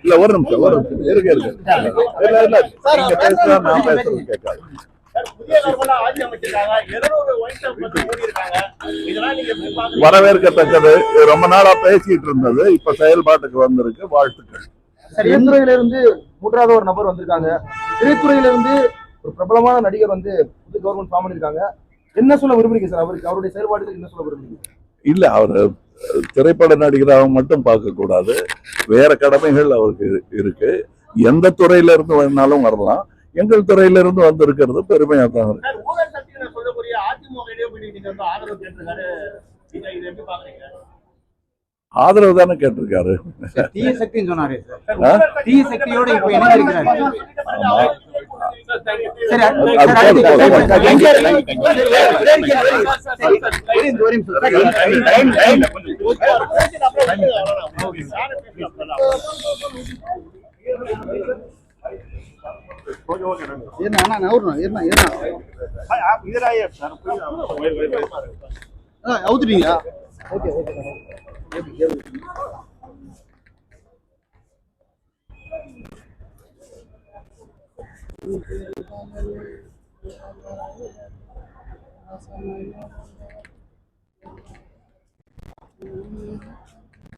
இல்ல ஒரு நிமிஷம் நான் பேசுறது கேட்காது. வரவேற்கத்தக்கது. ரொம்ப நாளா பேசிட்டு இருந்தது, இப்ப செயல்பாட்டுக்கு வந்திருக்கு. வாழ்த்துக்கள். திரைத்துறையிலிருந்து மூன்றாவது ஒரு நபர் வந்திருக்காங்க. திரைத்துறையிலிருந்து ஒரு பிரபலமான நடிகர் வந்து புது கவர்மெண்ட் ஃபார்ம் பண்ணிருக்காங்க. என்ன சொல்ல விரும்புறீங்க சார்? அவருக்கு அவருடைய செயல்பாடுகள் என்ன சொல்ல விரும்புறீங்க? இல்ல, அவர் திரைப்பட நடிகராக மட்டும் பார்க்க கூடாது, வேற கடமைகள் அவருக்கு இருக்கு. எந்த துறையில இருந்து வேணாலும் வரலாம். எங்கள் துறையில இருந்து வந்திருக்கிறது பெருமையா தான் இருக்கு. ஆதரவு தானே கேட்டிருக்காரு. தீய சக்தின்னு சொன்னாரு சார். தீய சக்தியோட இப்ப இணைஞ்சிருக்காரு. அவுத்துட்டீங்களா? Okay okay.